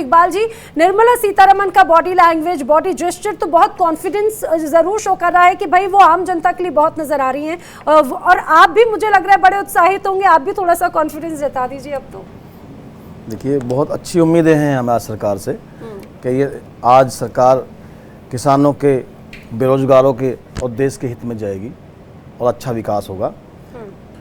इकबाल जी, निर्मला सीतारमण का body language, body gesture तो बहुत कॉन्फिडेंस जरूर शो कर रहा है कि भाई वो आम जनता के लिए बहुत नजर आ रही हैं, और आप भी मुझे लग रहा है बड़े उत्साहित होंगे, आप भी थोड़ा सा कॉन्फिडेंस जता दीजिए अब तो। देखिए, बहुत अच्छी उम्मीदें हैं हमारी सरकार से कि ये आज सरकार किसानों के, बेरोजगारों के और देश के हित में जाएगी और अच्छा विकास होगा।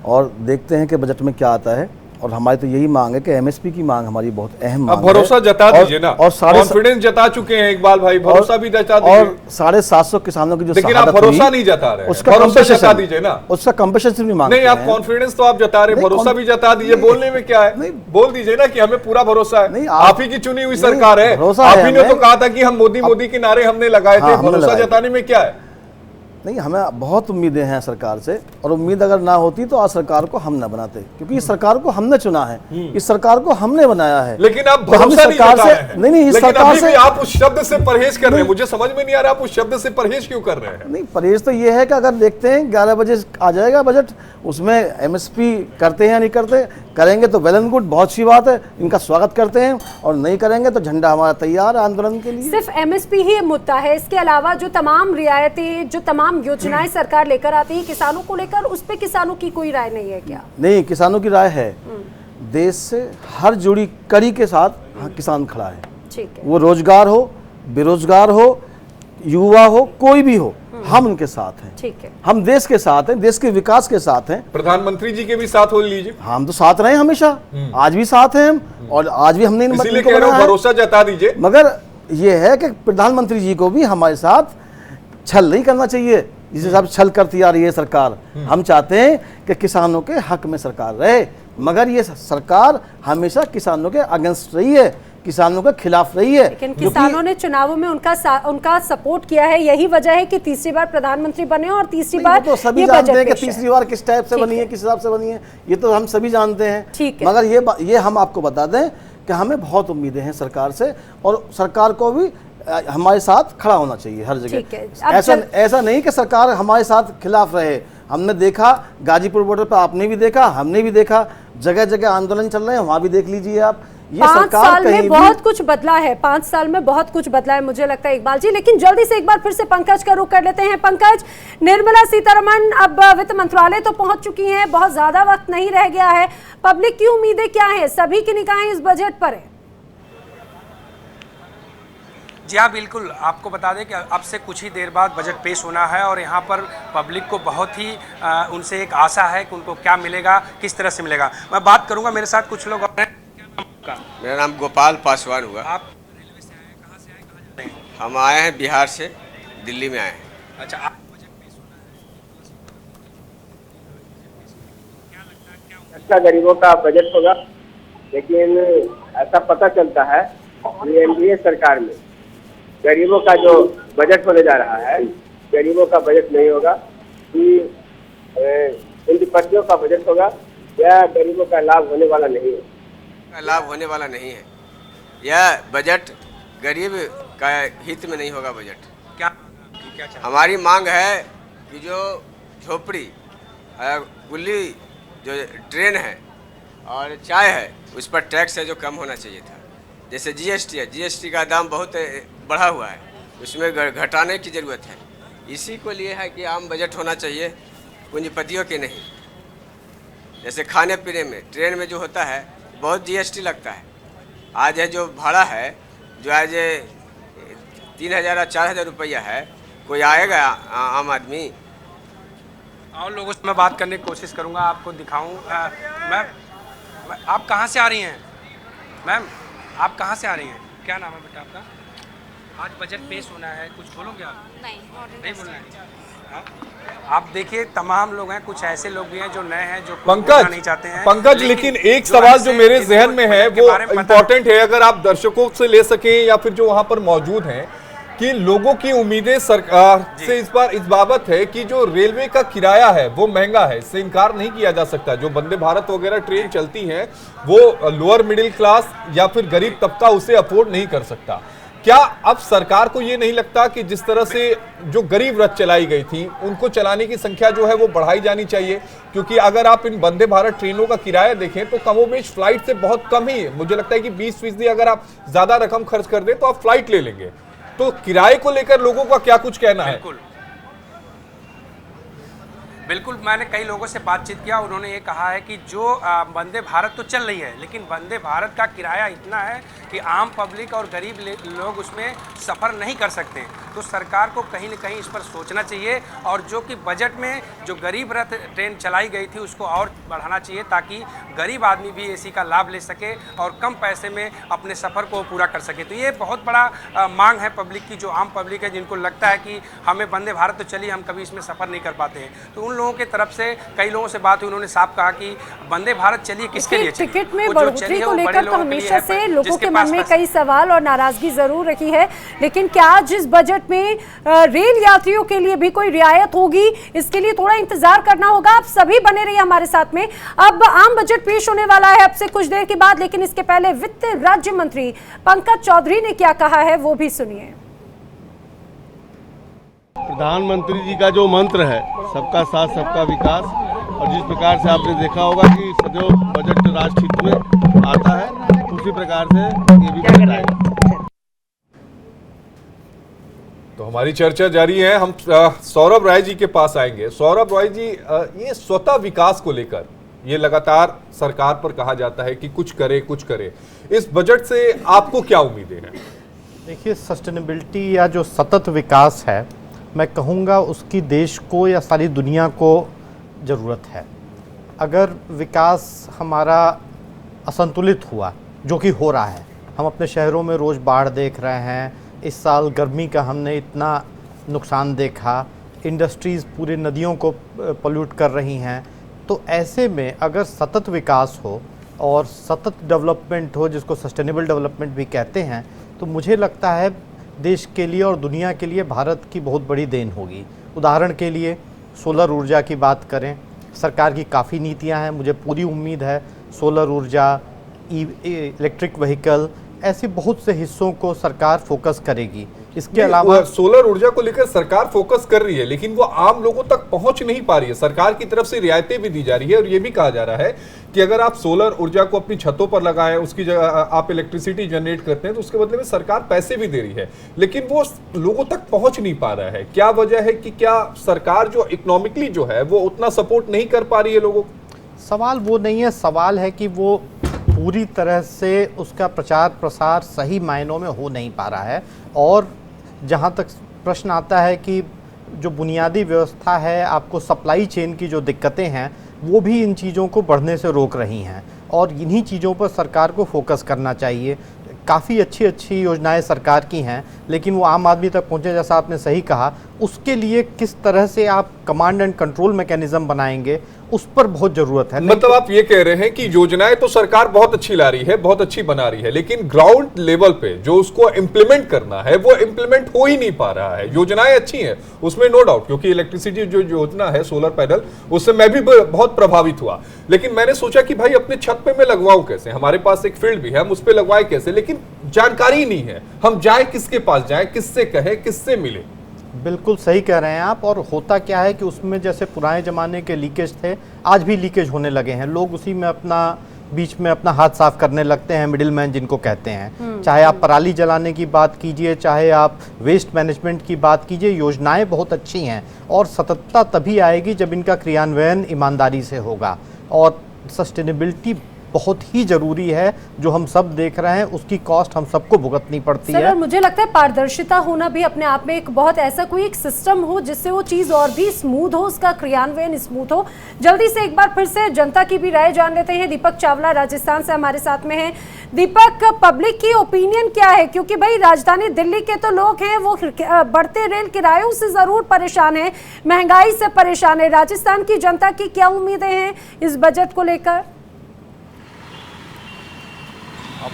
और देखते हैं कि बजट में क्या आता है, और हमारी तो यही मांग है कि एमएसपी की मांग हमारी बहुत अहम मांग है। भरोसा जता दीजिए ना, और कॉन्फिडेंस जता चुके हैं इकबाल भाई, भरोसा भी जता दीजिए। और 750 किसानों की जो लेकिन आप भरोसा नहीं जता रहे, उसका भरोसा जता दीजिए ना, उसका कंपनसेशन भी मांग नहीं। आप कॉन्फिडेंस तो आप जता रहे, भरोसा भी जता दीजिए। बोलने में क्या है, बोल दीजिए ना कि हमें पूरा भरोसा है, आप ही की चुनी हुई सरकार है। आप ही ने तो कहा था कि हम मोदी मोदी के नारे हमने लगाए थे, भरोसा जताने में क्या है। नहीं, हमें बहुत उम्मीदें हैं सरकार से, और उम्मीद अगर ना होती तो आज सरकार को हम ना बनाते, क्योंकि इस सरकार को हमने चुना है, इस सरकार को हमने बनाया है। लेकिन आप भरोसा नहीं जता रहे हैं। नहीं, इस सरकार से आप उस शब्द से परहेज कर रहे हैं। मुझे समझ में नहीं आ रहा आप उस शब्द से परहेज क्यों कर रहे हैं। नहीं, परहेज तो ये है कि अगर देखते हैं 11 बजे आ जाएगा बजट, उसमें एमएसपी करते हैं या नहीं करते, करेंगे तो वेल एंड गुड, बहुत अच्छी बात है, इनका स्वागत करते हैं, और नहीं करेंगे तो झंडा हमारा तैयार है आंदोलन के लिए। सिर्फ एमएसपी ही मुद्दा है, इसके अलावा जो तमाम रियायतें, जो तमाम योजनाएं सरकार लेकर आती है किसानों को लेकर, उस पे किसानों की कोई राय नहीं है क्या? नहीं, किसानों की राय है। देश से हर जुड़ी कड़ी के साथ किसान खड़ा है। ठीक है, वो रोजगार हो, बेरोजगार हो, युवा हो, कोई भी हो, हम उनके साथ हैं। ठीक है, हम देश के साथ हैं, देश के विकास के साथ हैं। प्रधानमंत्री जी के भी साथ हो लीजिए। हम तो साथ रहे हमेशा, आज भी साथ हैं हम, और आज भी हमने इसीलिए कह रहा हूं भरोसा जता दीजिए। मगर ये है कि प्रधानमंत्री जी को भी हमारे साथ छल नहीं करना चाहिए, जिस हिसाब से छल करती आ रही है सरकार। हम चाहते हैं कि किसानों के हक में सरकार रहे, मगर ये सरकार हमेशा किसानों के अगेंस्ट रही है, किसानों के खिलाफ रही है। लेकिन किसानों ने चुनावों में उनका सपोर्ट किया है, यही वजह है कि तीसरी बार प्रधानमंत्री बने और तीसरी बार तो सभी जानते हैं कि तीसरी बार किस टाइप से बनी है, किस हिसाब से बनी है, ये तो हम सभी जानते हैं। मगर ये हम आपको बता दें कि हमें बहुत उम्मीदें हैं सरकार से, और सरकार को भी हमारे साथ खड़ा होना चाहिए हर जगह। ऐसा नहीं कि सरकार हमारे साथ खिलाफ रहे। हमने देखा गाजीपुर बॉर्डर पर, आपने भी देखा, हमने भी देखा, जगह जगह आंदोलन चल रहे हैं, वहां भी देख लीजिए आप। ये 5 साल में बहुत कुछ बदला है, 5 साल में बहुत कुछ बदला है मुझे लगता है इकबाल जी। लेकिन जल्दी से एक बार फिर से पंकज का रुख कर लेते हैं। पंकज, निर्मला सीतारमण अब वित्त मंत्रालय तो पहुंच चुकी हैं, बहुत ज्यादा वक्त नहीं रह गया है, पब्लिक की उम्मीदें क्या है, सभी की निगाहें इस बजट पर है? जी हाँ, बिल्कुल, आपको बता दें कि अब से कुछ ही देर बाद बजट पेश होना है, और यहाँ पर पब्लिक को बहुत ही उनसे एक आशा है कि उनको क्या मिलेगा, किस तरह से मिलेगा। मैं बात करूँगा, मेरे साथ कुछ लोग और हैं। मेरा नाम गोपाल पासवान हुआ। आप रेलवे से आए हैं, कहाँ से आए, कहाँ जा रहे हैं? हम आए हैं बिहार से, दिल्ली में आए हैं। अच्छा, आप बजट पेश होना है, अच्छा गरीबों का बजट होगा, लेकिन ऐसा पता चलता है कि एनडीए सरकार में गरीबों का जो बजट होने जा रहा है, गरीबों का बजट नहीं होगा, कि पूंजीपतियों का बजट होगा, या गरीबों का लाभ होने वाला नहीं है। लाभ होने वाला नहीं है, यह बजट गरीब का हित में नहीं होगा। बजट क्या हमारी मांग है कि जो झोपड़ी, गुल्ली, जो ट्रेन है और चाय है, उस पर टैक्स है जो कम होना चाहिए था। जैसे जीएसटी है, जीएसटी का दाम बहुत बढ़ा हुआ है, उसमें घटाने की ज़रूरत है। इसी को लिए है कि आम बजट होना चाहिए, पूंजीपतियों के नहीं। जैसे खाने पीने में, ट्रेन में जो होता है बहुत जीएसटी लगता है। आज है जो भाड़ा है, जो आज 3000 या 4000 रुपया है, कोई आएगा आम आदमी? और लोगों से मैं बात करने की कोशिश करूंगा, आपको दिखाऊं। मैम, आप कहाँ से आ रही हैं? मैम, आप कहाँ से आ रही हैं? क्या नाम है बेटा आपका? आज बजट पेश होना है, कुछ बोलोगे आप? नहीं बोलना है। आप देखिए, तमाम लोग हैं, कुछ ऐसे लोग भी हैं जो नए हैं, जो पंकज नहीं चाहते हैं। पंकज, लेकिन एक सवाल जो मेरे जहन में है वो इम्पोर्टेंट है, अगर आप दर्शकों से ले सकें या फिर जो वहां पर मौजूद हैं, कि लोगों की उम्मीदें सरकार से इस बार इस बाबत है कि जो रेलवे का किराया है वो महंगा है, इससे इनकार नहीं किया जा सकता। जो वंदे भारत वगैरह ट्रेन चलती है वो लोअर मिडिल क्लास या फिर गरीब तबका उसे अफोर्ड नहीं कर सकता। क्या अब सरकार को ये नहीं लगता कि जिस तरह से जो गरीब रथ चलाई गई थी उनको चलाने की संख्या जो है वो बढ़ाई जानी चाहिए? क्योंकि अगर आप इन वंदे भारत ट्रेनों का किराया देखें तो कमोबेश फ्लाइट से बहुत कम ही है। मुझे लगता है कि 20% अगर आप ज्यादा रकम खर्च कर दें तो आप फ्लाइट ले लेंगे। तो किराए को लेकर लोगों का क्या कुछ कहना है? बिल्कुल, मैंने कई लोगों से बातचीत किया, उन्होंने ये कहा है कि जो वंदे भारत तो चल रही है, लेकिन वंदे भारत का किराया इतना है कि आम पब्लिक और गरीब लोग उसमें सफ़र नहीं कर सकते। तो सरकार को कहीं न कहीं इस पर सोचना चाहिए, और जो कि बजट में जो गरीब रथ ट्रेन चलाई गई थी उसको और बढ़ाना चाहिए, ताकि गरीब आदमी भी एसी का लाभ ले सके और कम पैसे में अपने सफ़र को पूरा कर सके। तो ये बहुत बड़ा मांग है पब्लिक की, जो आम पब्लिक है, जिनको लगता है कि हमें वंदे भारत तो चली, हम कभी इसमें सफ़र नहीं कर पाते हैं। तो उन लोगों की तरफ से कई लोगों से बात हुई, उन्होंने साफ कहा कि वंदे भारत चलिए किसके लिए चलिए? टिकट में बढ़ोतरी को लेकर तो हमेशा से लोगों के मन में कई सवाल और नाराजगी जरूर रही है, लेकिन क्या जिस बजट में रेल यात्रियों के लिए भी कोई रियायत होगी, इसके लिए थोड़ा इंतजार करना होगा। आप सभी बने रहिए हमारे साथ में। अब आम बजट पेश होने वाला है अब से कुछ देर के बाद, लेकिन इसके पहले वित्त राज्य मंत्री पंकज चौधरी ने क्या कहा है वो भी सुनिए। प्रधानमंत्री जी का जो मंत्र है सबका साथ सबका विकास, और जिस प्रकार से आपने देखा होगा कि सदैव बजट राष्ट्र हित में आता है, उसी प्रकार से ये भी बजट आएगा। तो हमारी चर्चा जारी है। हम सौरभ राय जी के पास आएंगे। सौरभ राय जी, ये स्वतः विकास को लेकर ये लगातार सरकार पर कहा जाता है कि कुछ करे कुछ करे, इस बजट से आपको क्या उम्मीदें हैं? देखिए, सस्टेनेबिलिटी या जो सतत विकास है, मैं कहूँगा उसकी देश को या सारी दुनिया को ज़रूरत है। अगर विकास हमारा असंतुलित हुआ, जो कि हो रहा है, हम अपने शहरों में रोज़ बाढ़ देख रहे हैं, इस साल गर्मी का हमने इतना नुकसान देखा, इंडस्ट्रीज़ पूरे नदियों को पोल्यूट कर रही हैं, तो ऐसे में अगर सतत विकास हो और सतत डेवलपमेंट हो, जिसको सस्टेनेबल डेवलपमेंट भी कहते हैं, तो मुझे लगता है देश के लिए और दुनिया के लिए भारत की बहुत बड़ी देन होगी। उदाहरण के लिए सोलर ऊर्जा की बात करें, सरकार की काफ़ी नीतियां हैं, मुझे पूरी उम्मीद है सोलर ऊर्जा, इलेक्ट्रिक व्हीकल, ऐसे बहुत से हिस्सों को सरकार फोकस करेगी। इसके अलावा सोलर ऊर्जा को लेकर सरकार फोकस कर रही है, लेकिन वो आम लोगों तक पहुंच नहीं पा रही है। सरकार की तरफ से रियायतें भी दी जा रही है, और ये भी कहा जा रहा है कि अगर आप सोलर ऊर्जा को अपनी छतों पर लगाएं, उसकी जगह आप इलेक्ट्रिसिटी जनरेट करते हैं, तो उसके बदले में सरकार पैसे भी दे रही है, लेकिन वो लोगों तक पहुंच नहीं पा रहा है। क्या वजह है कि क्या सरकार जो इकोनॉमिकली जो है वो उतना सपोर्ट नहीं कर पा रही है लोगों को? सवाल वो नहीं है, सवाल है कि वो पूरी तरह से उसका प्रचार प्रसार सही मायनों में हो नहीं पा रहा है। और जहाँ तक प्रश्न आता है कि जो बुनियादी व्यवस्था है, आपको सप्लाई चेन की जो दिक्कतें हैं, वो भी इन चीज़ों को बढ़ने से रोक रही हैं, और इन्हीं चीज़ों पर सरकार को फोकस करना चाहिए। काफ़ी अच्छी अच्छी योजनाएं सरकार की हैं, लेकिन वो आम आदमी तक पहुँचे, जैसा आपने सही कहा, उसके लिए किस तरह से आप कमांड एंड कंट्रोल मैकेनिज्म बनाएंगे, उस पर बहुत जरूरत है। मतलब आप ये कह रहे हैं कि योजनाएं तो सरकार बहुत अच्छी ला रही है, बहुत अच्छी बना रही है, लेकिन ग्राउंड लेवल पे जो उसको इंप्लीमेंट करना है वो इंप्लीमेंट हो ही नहीं पा रहा है। योजनाएं अच्छी हैं, उसमें नो डाउट, क्योंकि इलेक्ट्रिसिटी जो योजना है सोलर पैनल, उससे मैं भी बहुत प्रभावित हुआ, लेकिन मैंने सोचा कि भाई अपने छत पे मैं लगवाऊं कैसे, हमारे पास एक फील्ड भी है, हम उस पर लगवाए कैसे, लेकिन जानकारी नहीं है, हम जाए किसके पास जाए, किससे कहे, किससे मिले। बिल्कुल सही कह रहे हैं आप। और होता क्या है कि उसमें जैसे पुराने ज़माने के लीकेज थे, आज भी लीकेज होने लगे हैं। लोग उसी में अपना बीच में अपना हाथ साफ करने लगते हैं, मिडिल मैन जिनको कहते हैं। चाहे आप पराली जलाने की बात कीजिए, चाहे आप वेस्ट मैनेजमेंट की बात कीजिए, योजनाएं बहुत अच्छी हैं, और सततता तभी आएगी जब इनका क्रियान्वयन ईमानदारी से होगा। और सस्टेनेबिलिटी बहुत ही जरूरी है, जो हम सब देख रहे हैं, उसकी कॉस्ट हम सबको भुगतनी पड़ती है। और मुझे लगता है पारदर्शिता होना भी अपने आप में एक बहुत ऐसा कोई एक सिस्टम हो जिससे वो चीज और भी स्मूथ हो, उसका क्रियान्वयन स्मूथ हो। जल्दी से एक बार फिर से जनता की भी राय जान लेते हैं। दीपक चावला राजस्थान से हमारे साथ में हैं। दीपक, पब्लिक की ओपिनियन क्या है? क्योंकि भाई राजधानी दिल्ली के तो लोग हैं वो बढ़ते रेल किरायों से जरूर परेशान है, महंगाई से परेशान है। राजस्थान की जनता की क्या उम्मीदें हैं इस बजट को लेकर?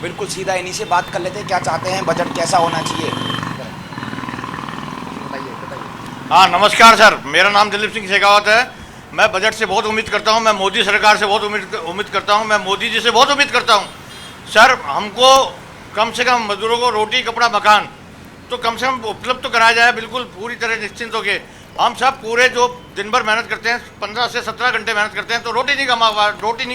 बिल्कुल सीधा इन्हीं से बात कर लेते हैं, क्या चाहते हैं, बजट कैसा होना चाहिए? हाँ, नमस्कार सर, मेरा नाम दिलीप सिंह शेखावत है। मैं बजट से बहुत उम्मीद करता हूँ, मैं मोदी सरकार से बहुत उम्मीद करता हूँ, मैं मोदी जी से बहुत उम्मीद करता हूँ। सर, हमको कम से कम मजदूरों को रोटी, कपड़ा, मकान तो कम से कम उपलब्ध तो कराया जाए, बिल्कुल पूरी तरह निश्चिंत होके। हम सब पूरे जो दिन भर मेहनत करते हैं, 15 से 17 घंटे मेहनत करते हैं, तो रोटी नहीं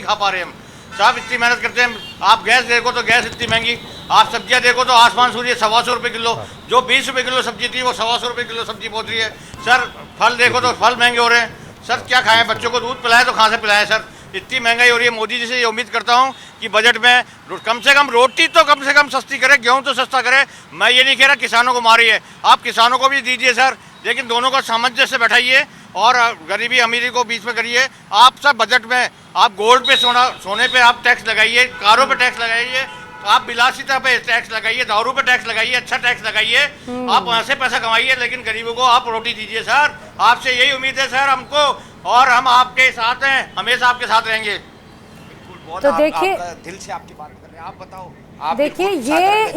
खा पा रहे हम साहब, इतनी मेहनत करते हैं। आप गैस देखो तो गैस इतनी महंगी, आप सब्जियां देखो तो आसमान सूर्य 125 रुपये किलो, जो 20 रुपये किलो सब्जी थी वो 125 रुपये किलो सब्जी पहुंच रही है सर। फल देखो तो फल महंगे हो रहे हैं सर, क्या खाएं, बच्चों को दूध पिलाएं तो कहाँ से पिलाएं सर, इतनी महंगाई हो रही है। मोदी जी से ये उम्मीद करता हूँ कि बजट में कम से कम रोटी तो कम से कम सस्ती करे, गेहूँ तो सस्ता करे। मैं ये नहीं कह रहा किसानों को मारिए, आप किसानों को भी दीजिए सर, लेकिन दोनों को सामंजस्य बैठाइए और गरीबी अमीरी को बीच में करिए। आप सब बजट में आप गोल्ड पे सोने पे आप टैक्स लगाइए, कारों पे टैक्स लगाइए, आप विलासिता पे टैक्स लगाइए, दारू पे टैक्स लगाइए, अच्छा टैक्स लगाइए, आप वहाँ से पैसा कमाइए, लेकिन गरीबों को आप रोटी दीजिए सर। आपसे यही उम्मीद है सर हमको, और हम आपके साथ हैं, हमेशा आपके साथ रहेंगे। तो देखिए, दिल से आपकी बात कर रहे हैं, आप बताओ। देखिए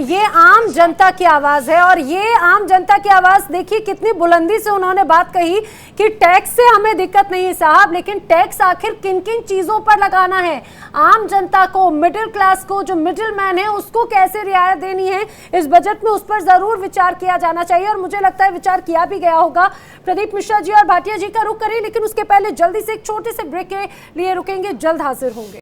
ये आम जनता की आवाज है, और ये आम जनता की आवाज देखिए कितनी बुलंदी से उन्होंने बात कही कि टैक्स से हमें दिक्कत नहीं है साहब, लेकिन टैक्स आखिर किन किन चीजों पर लगाना है, आम जनता को, मिडिल क्लास को, जो मिडिल मैन है उसको कैसे रियायत देनी है, इस बजट में उस पर जरूर विचार किया जाना चाहिए, और मुझे लगता है विचार किया भी गया होगा। प्रदीप मिश्रा जी और भाटिया जी का रुख करें, लेकिन उसके पहले जल्दी से एक छोटे से ब्रेक के लिए रुकेंगे, जल्द हाजिर होंगे।